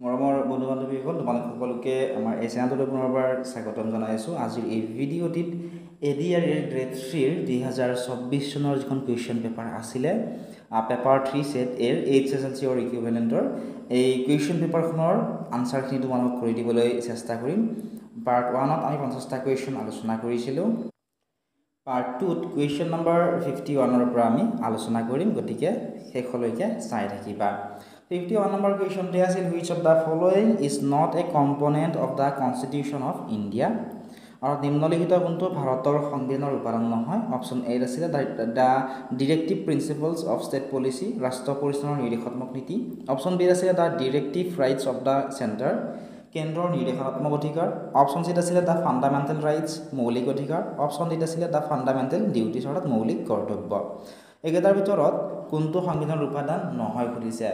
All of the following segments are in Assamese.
মৰমৰ বন্ধু বান্ধৱীসকল তোমালোক সকলোকে আমাৰ এই চেনেলটোলৈ পুনৰবাৰ স্বাগতম জনাইছোঁ। আজিৰ এই ভিডিঅ'টিত ADRE গ্ৰেড 3ৰ 2024 চনৰ যিখন কুৱেশ্যন পেপাৰ আছিলে পেপাৰ 3 সেট এৰ HSLC অৰ ইকুইভেলেণ্টৰ এই কুৱেশ্যন পেপাৰখনৰ আনসাৰখিনি তোমালোকক কৰি দিবলৈ চেষ্টা কৰিম। পাৰ্ট 1ত আমি 50টা কুৱেশ্যন আলোচনা কৰিছিলোঁ। পাৰ্ট 2ত কুৱেশ্যন নম্বৰ 51ৰ পৰা আমি আলোচনা কৰিম, গতিকে শেষলৈকে চাই থাকিবা। 51 নম্বৰ কুৱেশ্যনটো আছিল which of the following is not a component of the Constitution of India? আৰু নিম্নলিখিত কোনটো ভাৰতৰ সংবিধানৰ উপাদান নহয়? অপশ্যন এ আছিল the directive principles of state policy, ৰাষ্ট্ৰ পৰিচালনাৰ নিৰ্দেশাত্মক নীতি। অপশ্যন বি আছিল the directive rights of the centre, কেন্দ্ৰৰ নিৰ্দেশনাত্মক অধিকাৰ। অপশ্যন চিত আছিলে দ্য ফাণ্ডামেণ্টেল ৰাইটছ, মৌলিক অধিকাৰ। অপশ্যন ডিত আছিলে দ্য ফাণ্ডামেণ্টেল ডিউটিছ অৰ্থাৎ মৌলিক কৰ্তব্য। এইকেইটাৰ ভিতৰত কোনটো সংবিধানৰ উপাদান নহয় সুধিছে।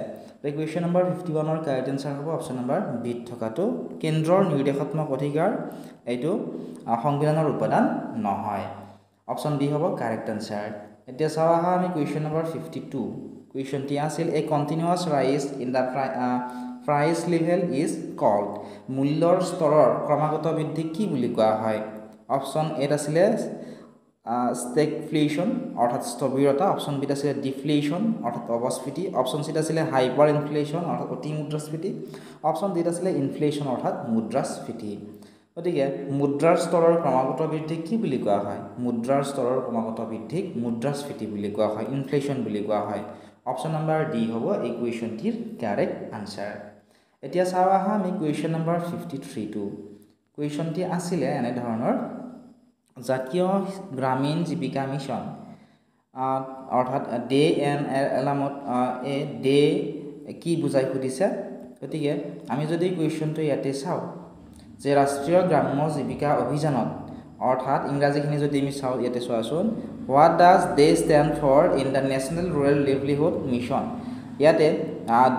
কুৱেশ্যন নম্বৰ 51ৰ কাৰেক্ট এনসাৰ হ'ব অপশ্যন নম্বৰ বিত থকাটো কেন্দ্ৰৰ নিৰ্দেশাত্মক অধিকাৰ, এইটো সংবিধানৰ উপাদান নহয়। অপশ্যন বি হ'ব কাৰেক্ট এনসাৰ। এতিয়া চাওঁ আহা আমি কুৱেশ্যন নম্বৰ 52। কুৱেশ্যনটি আছিল a continuous rise in the price level is called, মূল্যৰ স্তৰৰ ক্ৰমাগত বৃদ্ধিক কি বুলি কোৱা হয়? অপশ্যন এত আছিলে ষ্টেগফ্লেশ্যন অৰ্থাৎ স্থবিৰতা। অপশ্যন বিত আছিলে ডিফ্লেশ্যন অৰ্থাৎ অপস্ফীতি। অপশ্যন চিত আছিলে হাইপাৰ ইনফ্লেশ্যন অৰ্থাৎ অতি মুদ্ৰাস্ফীতি। অপশ্যন ডিত আছিলে ইনফ্লেশ্যন অৰ্থাৎ মুদ্ৰাস্ফীতি। গতিকে মুদ্ৰাৰ স্তৰৰ ক্ৰমাগত বৃদ্ধিক কি বুলি কোৱা হয়? মুদ্ৰাৰ স্তৰৰ ক্ৰমাগত বৃদ্ধিক মুদ্ৰাস্ফীতি বুলি কোৱা হয়, ইনফ্লেশ্যন বুলি কোৱা হয়। অপশ্যন নম্বৰ ডি হ'ব এই কুৱেশ্যনটিৰ কাৰেক্ট আনসাৰ। এতিয়া চাওঁ আহা আমি কুৱেশ্যন নম্বৰ 53টো। কুৱেশ্যনটি আছিলে এনেধৰণৰ জাতীয় গ্ৰামীণ জীৱিকা মিছন অৰ্থাৎ ডে এন এলামত ডে কি বুজাই সুধিছে। গতিকে আমি যদি কুৱেশ্যনটো ইয়াতে চাওঁ যে ৰাষ্ট্ৰীয় গ্ৰাম্য জীৱিকা অভিযানত অৰ্থাৎ ইংৰাজীখিনি যদি আমি চাওঁ ইয়াতে চোৱাচোন, what does DAY stand for in the national rural livelihood mission. ইয়াতে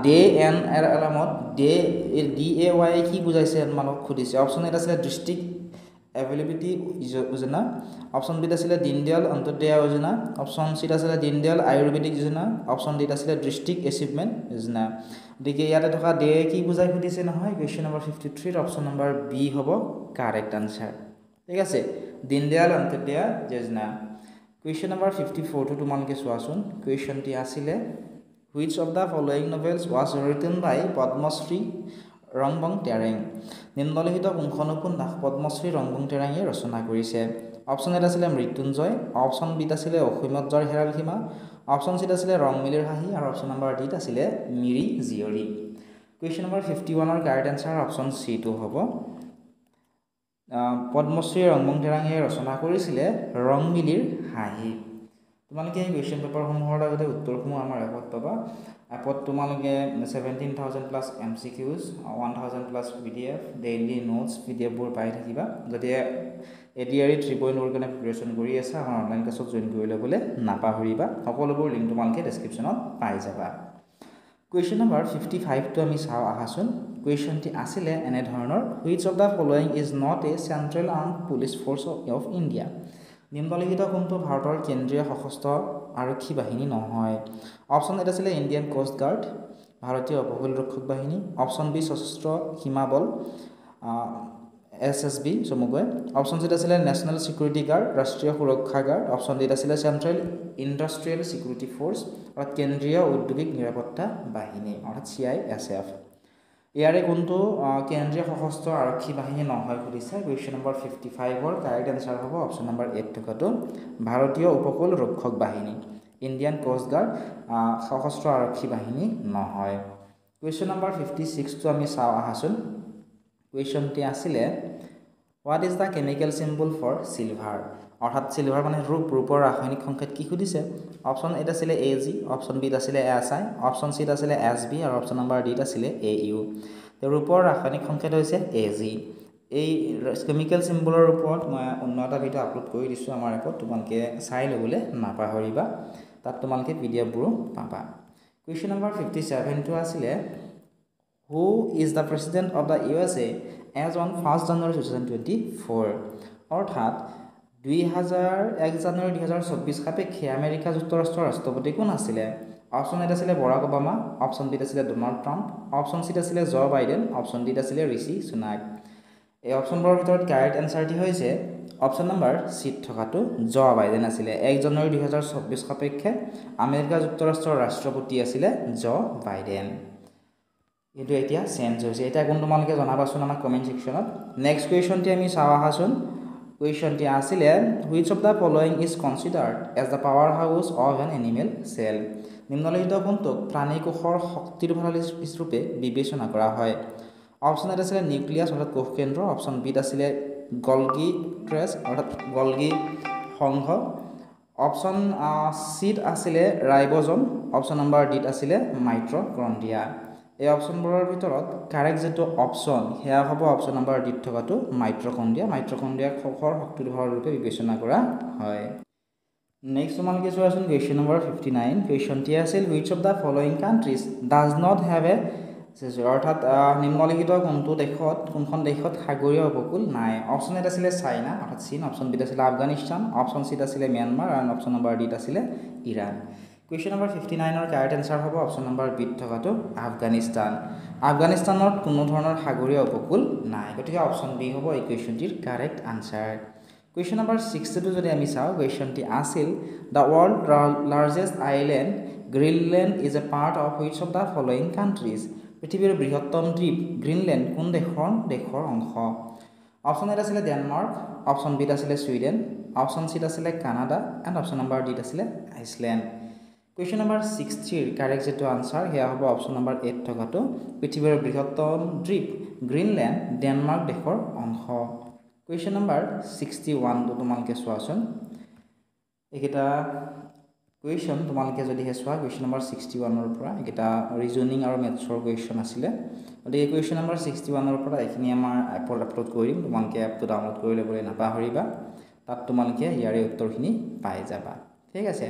ডে এন এৰ এলামত DAY কি বুজাইছে তোমালোকক সুধিছে। অপশ্যন এত আছিলে ডিষ্ট্ৰিক্ট এভেইলেবিলিটি যোজনা। অপশ্যন বিত আছিলে দীনদয়াল অন্ত্যোদয়া যোজনা। অপশ্যন চিত আছিলে দীনদয়াল আয়ুৰ্বেদিক যোজনা। অপশ্যন ডিত আছিলে ডিষ্ট্ৰিক্ট এচিভমেণ্ট যোজনা। গতিকে ইয়াতে থকা ডে কি বুজাই সুধিছে নহয় কুৱেশ্যন নম্বৰ 53ৰ অপশ্যন নম্বৰ বি হ'ব কাৰেক্ট আনসাৰ। ঠিক আছে, দীনদয়াল অন্ত্যোদয়া যোজনা। কুৱেশ্যন নম্বৰ 54টো তোমালোকে চোৱাচোন। কুৱেশ্যনটি আছিলে which of the following novels was written by Padmashri Rongbong তেৰেং। নিম্নলিখিত কোনখন উপন্যাস পদ্মশ্ৰী ৰংবং তেৰেঙে ৰচনা কৰিছে? অপশ্যন এত আছিলে মৃত্যুঞ্জয়। অপশ্যন বিত আছিলে অসীমত যাৰ হেৰাল সীমা। অপশ্যন চিত আছিলে ৰংমিলিৰ হাঁহি আৰু অপশ্যন নম্বৰ ডিত আছিলে মিৰি জীয়ৰী। কুৱেশ্যন নম্বৰ 51ৰ কাৰেক্ট এনসাৰ অপশ্যন চিটো হ'ব পদ্মশ্ৰী ৰংবং তেৰেঙে ৰচনা কৰিছিলে ৰংমিলিৰ হাঁহি। তোমালোকে এই কুৱেশ্যন পেপাৰসমূহৰ লগতে উত্তৰসমূহ আমাৰ এপত পাবা। এপত তোমালোকে 17,000+ MCQs, 1,000+ PDF, ডেইলি নোটছ PDFবোৰ পাই থাকিবা। যদি ADRE 3.0 কাৰণে প্ৰিপাৰেশ্যন কৰি আছা আমাৰ অনলাইন ক্লাছত জইন কৰি ল'বলৈ নাপাহৰিবা। সকলোবোৰ লিংক তোমালোকে ডেছক্ৰিপশ্যনত পাই যাবা। কুৱেশ্যন নম্বৰ 55টো আমি চাওঁ আহাচোন। কুৱেশ্যনটি আছিলে এনেধৰণৰ which of the following is not a central armed police force of India? নিম্নলিখিত কোনটো ভাৰতৰ কেন্দ্ৰীয় সশস্ত্ৰ আৰক্ষী বাহিনী নহয়? অপশ্যন এত আছিলে ইণ্ডিয়ান কোষ্ট গাৰ্ড, ভাৰতীয় উপকূল ৰক্ষক বাহিনী। অপশ্যন বি সশস্ত্ৰ সীমা বল SSB চমুকৈ। অপশ্যন চিত আছিলে নেশ্যনেল ছিকিউৰিটি গাৰ্ড, ৰাষ্ট্ৰীয় সুৰক্ষা গাৰ্ড। অপশ্যন ডিত আছিলে চেণ্ট্ৰেল ইণ্ডাষ্ট্ৰিয়েল ছিকিউৰিটি ফ'ৰ্চ অৰ্থাৎ কেন্দ্ৰীয় ঔদ্যোগিক নিৰাপত্তা বাহিনী অৰ্থাৎ CISF। ইয়াৰে কোনটো কেন্দ্ৰীয় সশস্ত্ৰ আৰক্ষী বাহিনী নহয় সুধিছে। কুৱেশ্যন নম্বৰ 55ৰ কাৰেক্ট এনসাৰ হ'ব অপশ্যন নম্বৰ এত থকাটো ভাৰতীয় উপকূল ৰক্ষক বাহিনী, ইণ্ডিয়ান কোষ্ট গাৰ্ড সশস্ত্ৰ আৰক্ষী বাহিনী নহয়। কুৱেশ্যন নম্বৰ 56টো আমি চাওঁ আহাচোন। কুৱেশ্যনটি আছিলে what is the chemical symbol for silver অৰ্থাৎ চিলভাৰ মানে ৰূপৰ ৰাসায়নিক সংকেত কি সুধিছে। অপশ্যন এত আছিলে AG, অপশ্যন বিত আছিলে SI, অপশ্যন চিত আছিলে SB আৰু অপশ্যন নম্বৰ ডিত আছিলে AU। ৰূপৰ ৰাসায়নিক সংকেত হৈছে AG। এই কেমিকেল চিম্বলৰ ওপৰত মই অন্য এটা ভিডিঅ' আপলোড কৰি দিছোঁ আমাৰ এপত, তোমালোকে চাই ল'বলৈ নাপাহৰিবা। তাত তোমালোকে PDFবোৰো পাবা। কুৱেশ্যন নম্বৰ 57টো আছিলে who is the president of the USA as on 1 January 2024 অৰ্থাৎ 1 জানুৱাৰী 2024 সাপেক্ষে আমেৰিকা যুক্তৰাষ্ট্ৰৰ ৰাষ্ট্ৰপতি কোন আছিলে? অপশ্যন এত আছিলে বৰাক ওবামা, অপশ্যন বিত আছিলে ডোনাল্ড ট্ৰাম্প, অপশ্যন চিত আছিলে জ' বাইডেন, অপশ্যন ডিত আছিলে ঋষি সুনাক। এই অপশ্যনবোৰৰ ভিতৰত কাৰেক্ট এনচাৰটি হৈছে অপশ্যন নম্বৰ চিত থকাটো জ' বাইডেন আছিলে। 1 জানুৱাৰী 2024 সাপেক্ষে আমেৰিকা যুক্তৰাষ্ট্ৰৰ ৰাষ্ট্ৰপতি আছিলে জ' বাইডেন। কিন্তু এতিয়া চেঞ্জ হৈছে। এতিয়া কোন তোমালোকে জনাবাচোন আমাক কমেণ্ট ছেকশ্যনত। নেক্সট কুৱেশ্যনটি আমি চাওঁ আহাচোন। কুৱেশ্যনটি আছিলে which of the following is considered as the power house of an animal cell. নিম্নলিখিত কোনটোক প্ৰাণীকোষৰ শক্তিৰ ভঁৰাল ৰূপে বিবেচনা কৰা হয়। অপশ্যন এত আছিলে নিউক্লিয়াছ অৰ্থাৎ কোষ কেন্দ্ৰ, অপশ্যন বিত আছিলে গলগি ট্ৰেছ অৰ্থাৎ গলগি সংঘ, অপশ্যন চিত আছিলে ৰাইবজম, অপশ্যন নম্বৰ ডিত আছিলে মাইট্ৰকণ্ড্ৰিয়া। এই অপশ্যনবোৰৰ ভিতৰত কাৰেক্ট যিটো অপশ্যন সেয়া হ'ব অপশ্যন নম্বৰ ডিত থকাটো মাইট্ৰকণ্ড্ৰিয়া। মাইট্ৰকণ্ড্ৰিয়াক কোষৰ শক্তিৰ ভঁৰাল ৰূপে বিবেচনা কৰা হয়। নেক্সট তোমালোকে চোৱাচোন কুৱেশ্যন নম্বৰ 59। কুৱেশ্যনটি আছিল which of the following countries does not have a অৰ্থাৎ নিম্নলিখিত কোনখন দেশত সাগৰীয় উপকূল নাই। অপশ্যন এত আছিলে চাইনা অৰ্থাৎ চীন, অপশ্যন বিত আছিলে আফগানিস্তান, অপশ্যন চিত আছিলে ম্যানমাৰ আৰু অপশ্যন নম্বৰ ডিত আছিলে ইৰাণ। কুৱেশ্যন নম্বৰ 59ৰ কাৰেক্ট এনচাৰ হ'ব অপশ্যন নম্বৰ বিত থকাটো আফগানিস্তান। আফগানিস্তানত কোনো ধৰণৰ সাগৰীয় উপকূল নাই, গতিকে অপশ্যন বি হ'ব এই কুৱেশ্যনটিৰ কাৰেক্ট আনচাৰ। কুৱেশ্যন নম্বৰ 62 যদি আমি চাওঁ, কুৱেশ্যনটি আছিল the world largest island Greenland is a part of which of the following countries. পৃথিৱীৰ বৃহত্তম দ্বীপ গ্ৰীণলেণ্ড কোন দেশৰ অংশ। অপশ্যন এত আছিলে ডেনমাৰ্ক, অপশ্যন বিত আছিলে ছুইডেন, অপশ্যন চিত আছিলে কানাডা এণ্ড অপশ্যন নম্বৰ ডিত আছিলে আইচলেণ্ড। কুৱেশ্যন নম্বৰ 60ৰ কাৰেক্ট যিটো আনচাৰ সেয়া হ'ব অপশ্যন নম্বৰ এত থকাটো পৃথিৱীৰ বৃহত্তম দ্বীপ গ্ৰীণলেণ্ড ডেনমাৰ্ক দেশৰ অংশ। কুৱেশ্যন নম্বৰ 61টো তোমালোকে চোৱাচোন। এইকেইটা কুৱেশ্যন তোমালোকে যদিহে চোৱা কুৱেশ্যন নম্বৰ 61ৰ পৰা এইকেইটা ৰিজনিং আৰু মেথছৰ কুৱেশ্যন আছিলে। গতিকে কুৱেশ্যন নম্বৰ 61ৰ পৰা এইখিনি আমাৰ এপত আপলোড কৰি দিম, তোমালোকে এপটো ডাউনলোড কৰি ল'বলৈ নাপাহৰিবা। তাত তোমালোকে ইয়াৰে উত্তৰখিনি পাই যাবা। ঠিক আছে।